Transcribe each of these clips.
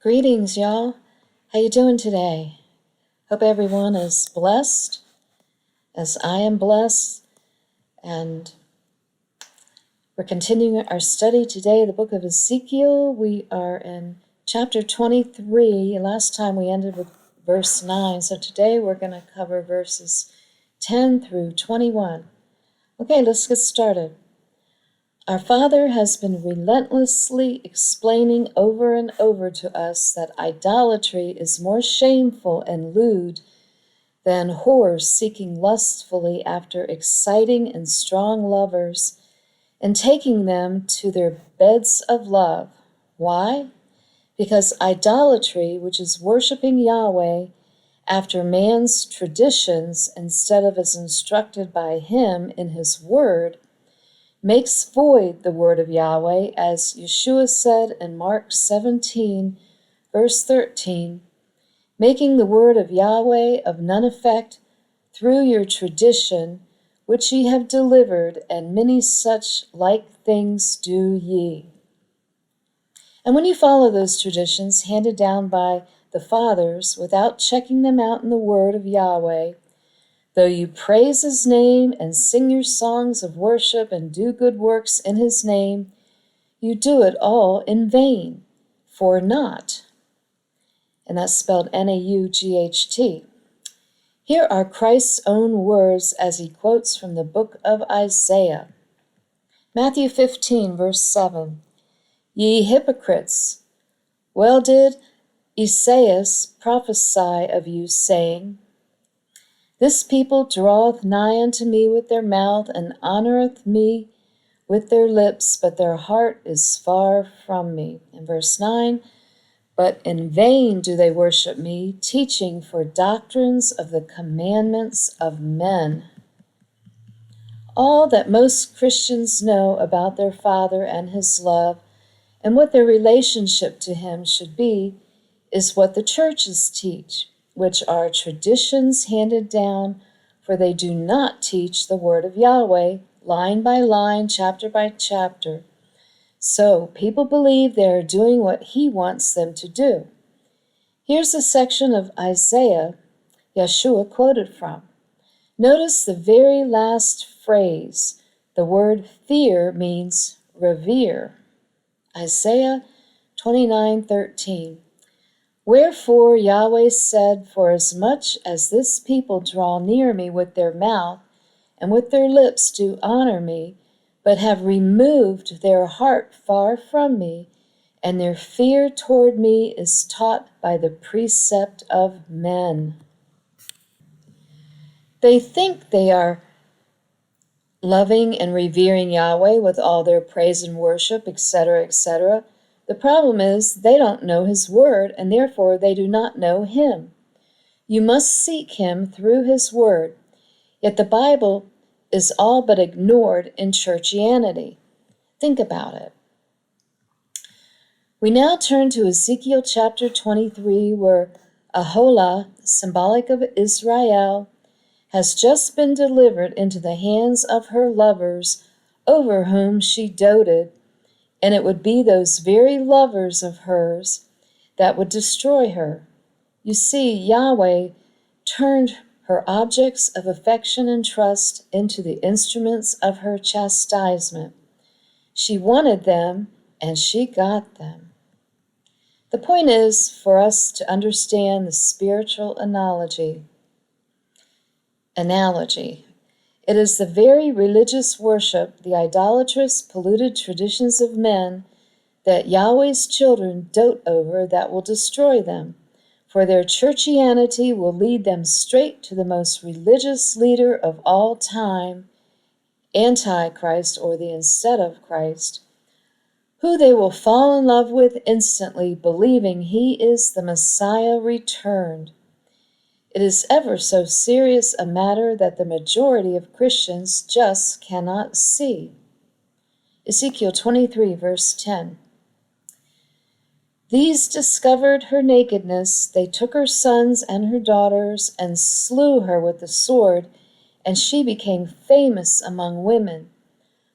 Greetings, y'all. How you doing today? Hope everyone is blessed, as I am blessed. And we're continuing our study today, the book of Ezekiel. We are in chapter 23. Last time we ended with verse 9. So today we're going to cover verses 10 through 21. Okay, let's get started. Our Father has been relentlessly explaining over and over to us that idolatry is more shameful and lewd than whores seeking lustfully after exciting and strong lovers and taking them to their beds of love. Why? Because idolatry, which is worshiping Yahweh after man's traditions instead of as instructed by him in his word, makes void the word of Yahweh, as Yeshua said in Mark 17, verse 13, making the word of Yahweh of none effect through your tradition, which ye have delivered, and many such like things do ye. And when you follow those traditions handed down by the fathers without checking them out in the word of Yahweh, though you praise his name and sing your songs of worship and do good works in his name, you do it all in vain, for naught. And that's spelled N-A-U-G-H-T. Here are Christ's own words as he quotes from the book of Isaiah. Matthew 15, verse 7. Ye hypocrites, well did Esaias prophesy of you, saying, This people draweth nigh unto me with their mouth, and honoreth me with their lips, but their heart is far from me. In verse 9, but in vain do they worship me, teaching for doctrines of the commandments of men. All that most Christians know about their Father and his love, and what their relationship to him should be, is what the churches teach, which are traditions handed down, for they do not teach the word of Yahweh, line by line, chapter by chapter. So people believe they are doing what he wants them to do. Here's a section of Isaiah Yeshua quoted from. Notice the very last phrase. The word fear means revere. Isaiah 29:13. Wherefore Yahweh said, Forasmuch as this people draw near me with their mouth, and with their lips do honor me, but have removed their heart far from me, and their fear toward me is taught by the precept of men. They think they are loving and revering Yahweh with all their praise and worship, etc., etc., The problem is they don't know his word, and therefore they do not know him. You must seek him through his word. Yet the Bible is all but ignored in churchianity. Think about it. We now turn to Ezekiel chapter 23, where Aholah, symbolic of Israel, has just been delivered into the hands of her lovers over whom she doted, and it would be those very lovers of hers that would destroy her. You see, Yahweh turned her objects of affection and trust into the instruments of her chastisement. She wanted them, and she got them. The point is for us to understand the spiritual analogy. It is the very religious worship, the idolatrous, polluted traditions of men that Yahweh's children dote over that will destroy them, for their churchianity will lead them straight to the most religious leader of all time, Antichrist, or the instead of Christ, who they will fall in love with instantly, believing he is the Messiah returned. It is ever so serious a matter that the majority of Christians just cannot see. Ezekiel 23, verse 10. These discovered her nakedness. They took her sons and her daughters and slew her with the sword, and she became famous among women,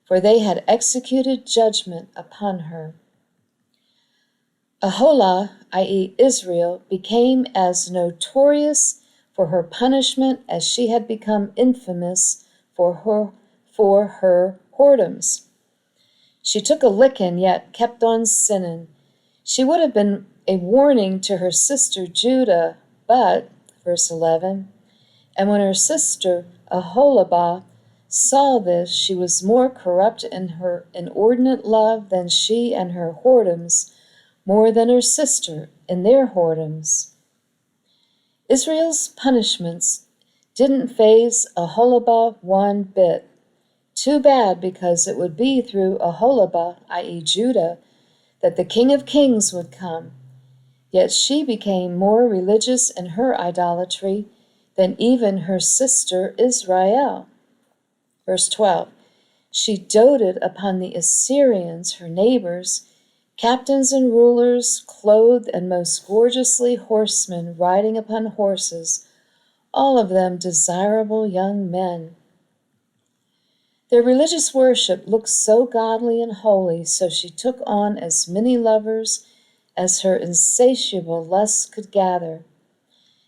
for they had executed judgment upon her. Aholah, i.e. Israel, became as notorious for her punishment as she had become infamous for her whoredoms. She took a licking, yet kept on sinning. She would have been a warning to her sister Judah, but, verse 11, and when her sister Aholibah saw this, she was more corrupt in her inordinate love than she and her whoredoms, more than her sister in their whoredoms. Israel's punishments didn't faze Aholibah one bit. Too bad, because it would be through Aholibah, i.e. Judah, that the King of Kings would come. Yet she became more religious in her idolatry than even her sister Israel. Verse 12, she doted upon the Assyrians, her neighbors, captains and rulers, clothed and most gorgeously horsemen riding upon horses, all of them desirable young men. Their religious worship looked so godly and holy, so she took on as many lovers as her insatiable lust could gather.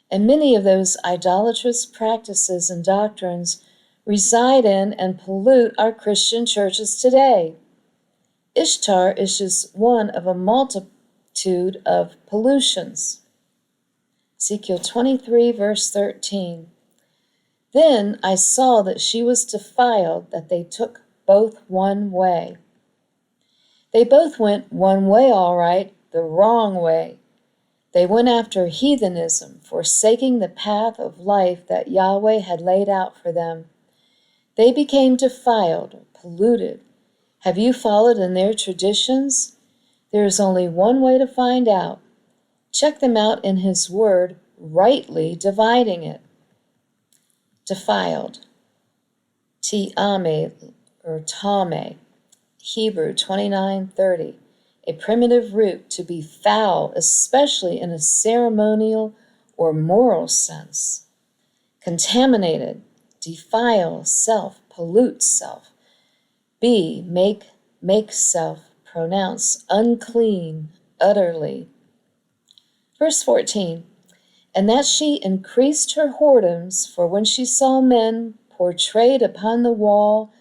And many of those idolatrous practices and doctrines reside in and pollute our Christian churches today. Ishtar is just one of a multitude of pollutions. Ezekiel 23, verse 13. Then I saw that she was defiled, that they took both one way. They both went one way, all right, the wrong way. They went after heathenism, forsaking the path of life that Yahweh had laid out for them. They became defiled, polluted. Have you followed in their traditions? There is only one way to find out. Check them out in His Word, rightly dividing it. Defiled. Tiame, or tame, Hebrew 29:30, a primitive root, to be foul, especially in a ceremonial or moral sense. Contaminated, defile, self, pollute self. Make self, pronounce unclean, utterly. Verse 14, and that she increased her whoredoms, for when she saw men portrayed upon the wall,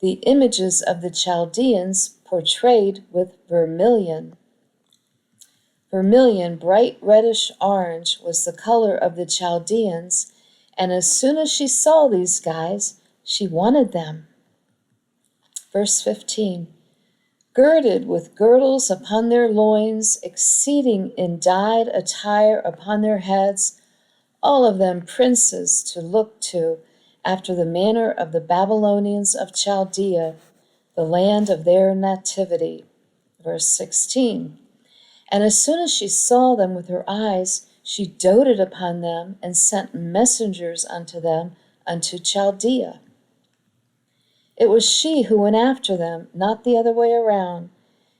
the images of the Chaldeans portrayed with vermilion. Vermilion, bright reddish orange, was the color of the Chaldeans, and as soon as she saw these guys, she wanted them. Verse 15, girded with girdles upon their loins, exceeding in dyed attire upon their heads, all of them princes to look to, after the manner of the Babylonians of Chaldea, the land of their nativity. Verse 16, and as soon as she saw them with her eyes, she doted upon them and sent messengers unto them, unto Chaldea. It was she who went after them, not the other way around.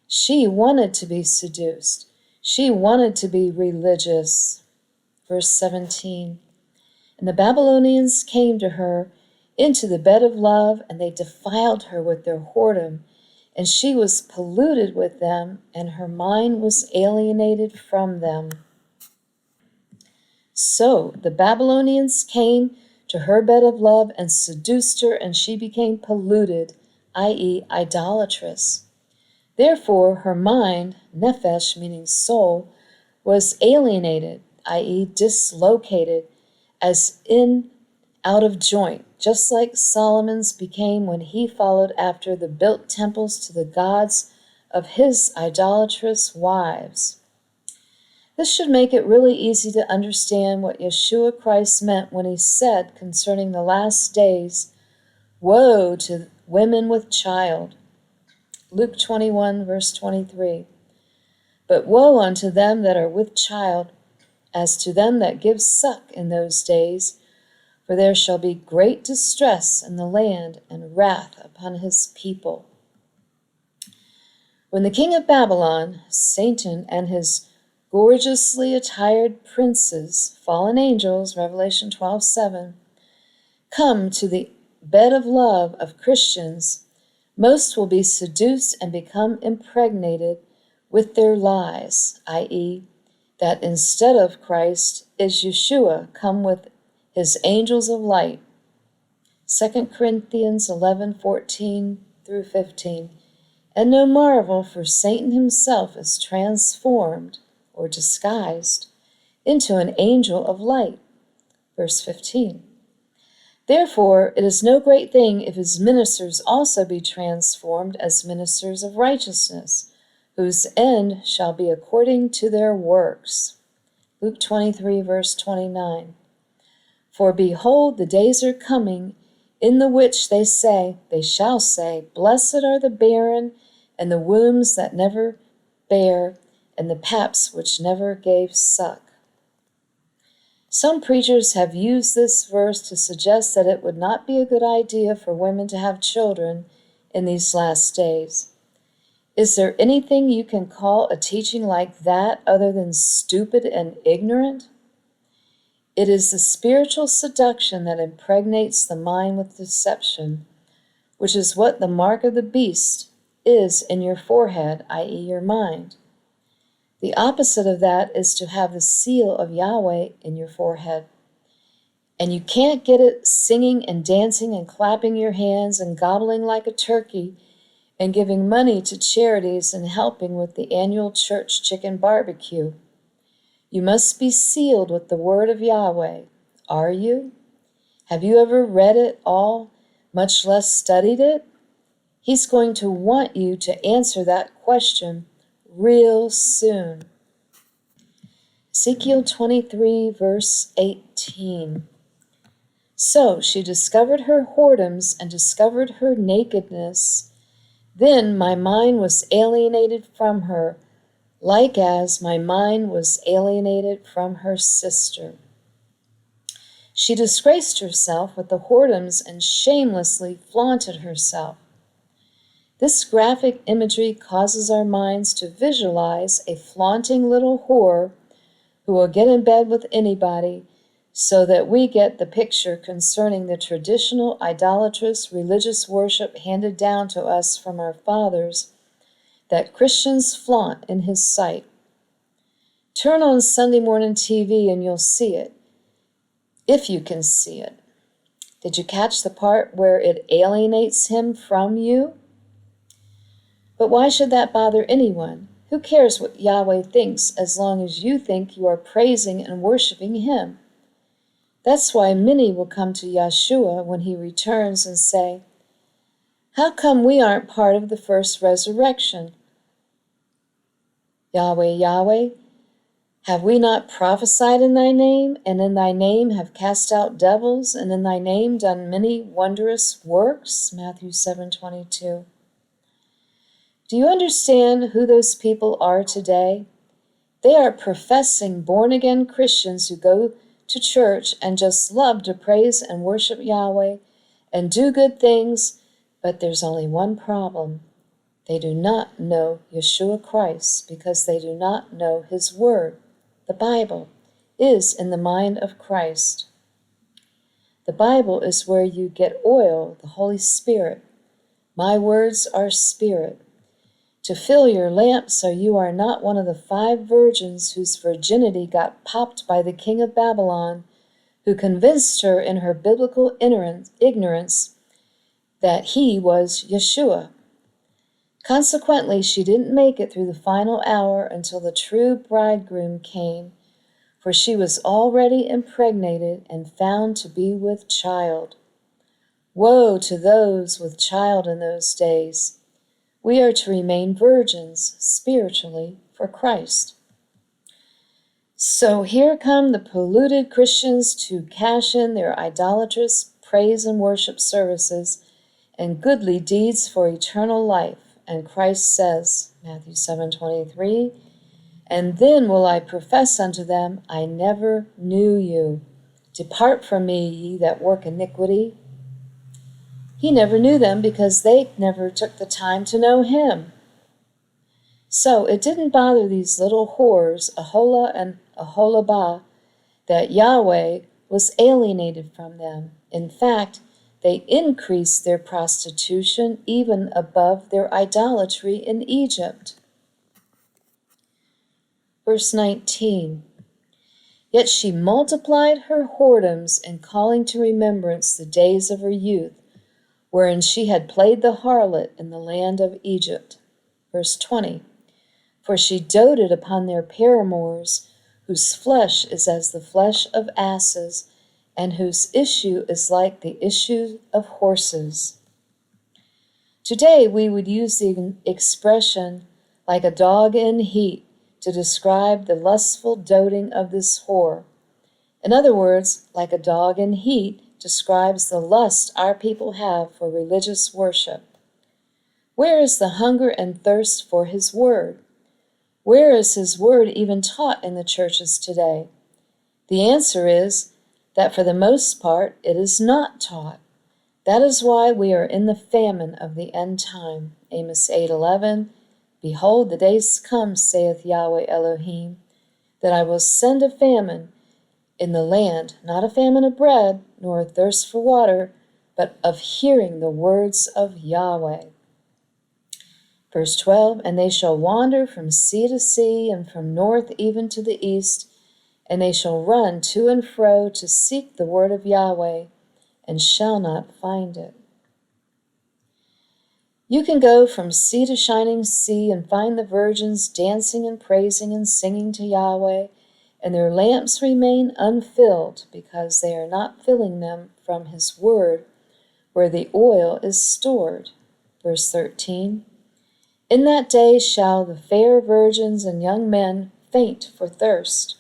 She wanted to be seduced. She wanted to be religious. Verse 17, and the Babylonians came to her into the bed of love, and they defiled her with their whoredom, and she was polluted with them, and her mind was alienated from them. So the Babylonians came to her bed of love and seduced her, and she became polluted, i.e. idolatrous. Therefore her mind, nephesh meaning soul, was alienated, i.e. dislocated, as in out of joint, just like Solomon's became when he followed after the built temples to the gods of his idolatrous wives. This should make it really easy to understand what Yeshua Christ meant when he said concerning the last days, woe to women with child. Luke 21, verse 23. But woe unto them that are with child, as to them that give suck in those days, for there shall be great distress in the land and wrath upon his people. When the king of Babylon, Satan, and his gorgeously attired princes, fallen angels, Revelation 12:7, come to the bed of love of Christians, most will be seduced and become impregnated with their lies, i.e., that instead of Christ is Yeshua come with his angels of light. 2 Corinthians 11:14 through 15. And no marvel, for Satan himself is transformed or disguised into an angel of light. Verse 15. Therefore, it is no great thing if his ministers also be transformed as ministers of righteousness, whose end shall be according to their works. Luke 23, verse 29. For behold, the days are coming, in the which they shall say, Blessed are the barren, and the wombs that never bare, and the paps which never gave suck. Some preachers have used this verse to suggest that it would not be a good idea for women to have children in these last days. Is there anything you can call a teaching like that other than stupid and ignorant? It is the spiritual seduction that impregnates the mind with deception, which is what the mark of the beast is in your forehead, i.e. your mind. The opposite of that is to have the seal of Yahweh in your forehead. And you can't get it singing and dancing and clapping your hands and gobbling like a turkey and giving money to charities and helping with the annual church chicken barbecue. You must be sealed with the word of Yahweh. Are you? Have you ever read it all, much less studied it? He's going to want you to answer that question real soon. Ezekiel 23, verse 18. So she discovered her whoredoms and discovered her nakedness. Then my mind was alienated from her, like as my mind was alienated from her sister. She disgraced herself with the whoredoms and shamelessly flaunted herself. This graphic imagery causes our minds to visualize a flaunting little whore who will get in bed with anybody, so that we get the picture concerning the traditional idolatrous religious worship handed down to us from our fathers that Christians flaunt in his sight. Turn on Sunday morning TV and you'll see it, if you can see it. Did you catch the part where it alienates him from you? But why should that bother anyone? Who cares what Yahweh thinks as long as you think you are praising and worshiping him? That's why many will come to Yeshua when he returns and say, How come we aren't part of the first resurrection? Yahweh, Yahweh, have we not prophesied in thy name, and in thy name have cast out devils, and in thy name done many wondrous works? Matthew 7:22. Do you understand who those people are today? They are professing born-again Christians who go to church and just love to praise and worship Yahweh and do good things, but there's only one problem. They do not know Yeshua Christ because they do not know his word. The Bible is in the mind of Christ. The Bible is where you get oil, the Holy Spirit. My words are spirit. To fill your lamp so you are not one of the 5 virgins whose virginity got popped by the king of Babylon, who convinced her in her biblical ignorance that he was Yeshua. Consequently, she didn't make it through the final hour until the true bridegroom came, for she was already impregnated and found to be with child. Woe to those with child in those days! We are to remain virgins spiritually for Christ. So here come the polluted Christians to cash in their idolatrous praise and worship services and goodly deeds for eternal life. And Christ says, Matthew 7:23, And then will I profess unto them, I never knew you. Depart from me, ye that work iniquity. He never knew them because they never took the time to know him. So it didn't bother these little whores, Aholah and Aholabah, that Yahweh was alienated from them. In fact, they increased their prostitution even above their idolatry in Egypt. Verse 19. Yet she multiplied her whoredoms in calling to remembrance the days of her youth, wherein she had played the harlot in the land of Egypt. Verse 20. For she doted upon their paramours, whose flesh is as the flesh of asses, and whose issue is like the issue of horses. Today we would use the expression like a dog in heat to describe the lustful doting of this whore. In other words, like a dog in heat describes the lust our people have for religious worship. Where is the hunger and thirst for his word? Where is his word even taught in the churches today? The answer is that for the most part it is not taught. That is why we are in the famine of the end time. Amos 8:11. Behold, the days come, saith Yahweh Elohim, that I will send a famine in the land, not a famine of bread, nor a thirst for water, but of hearing the words of Yahweh. Verse 12, and they shall wander from sea to sea, and from north even to the east, and they shall run to and fro to seek the word of Yahweh, and shall not find it. You can go from sea to shining sea and find the virgins dancing and praising and singing to Yahweh, and their lamps remain unfilled because they are not filling them from his word, where the oil is stored. Verse 13, in that day shall the fair virgins and young men faint for thirst.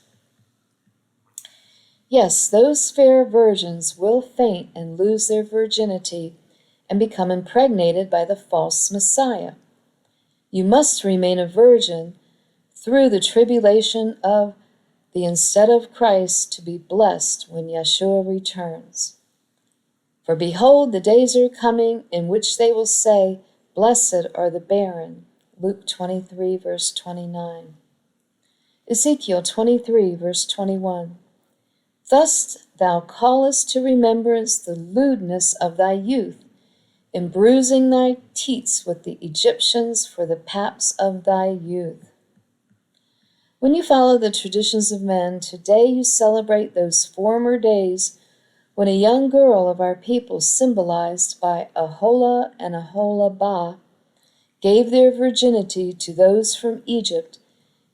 Yes, those fair virgins will faint and lose their virginity and become impregnated by the false Messiah. You must remain a virgin through the tribulation of the instead of Christ to be blessed when Yeshua returns. For behold, the days are coming in which they will say, blessed are the barren. Luke 23, verse 29. Ezekiel 23, verse 21. Thus thou callest to remembrance the lewdness of thy youth, in bruising thy teats with the Egyptians for the paps of thy youth. When you follow the traditions of men, today you celebrate those former days when a young girl of our people, symbolized by Aholah and Aholabah, gave their virginity to those from Egypt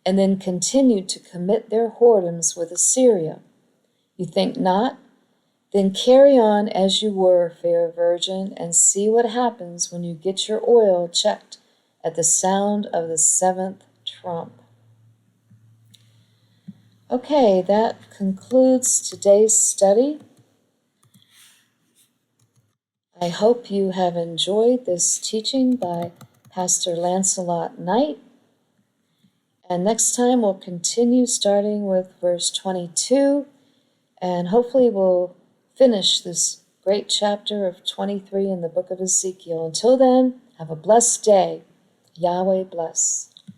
and then continued to commit their whoredoms with Assyria. You think not? Then carry on as you were, fair virgin, and see what happens when you get your oil checked at the sound of the seventh trump. Okay, that concludes today's study. I hope you have enjoyed this teaching by Pastor Lancelot Knight. And next time we'll continue starting with verse 22, and hopefully we'll finish this great chapter of 23 in the book of Ezekiel. Until then, have a blessed day. Yahweh bless.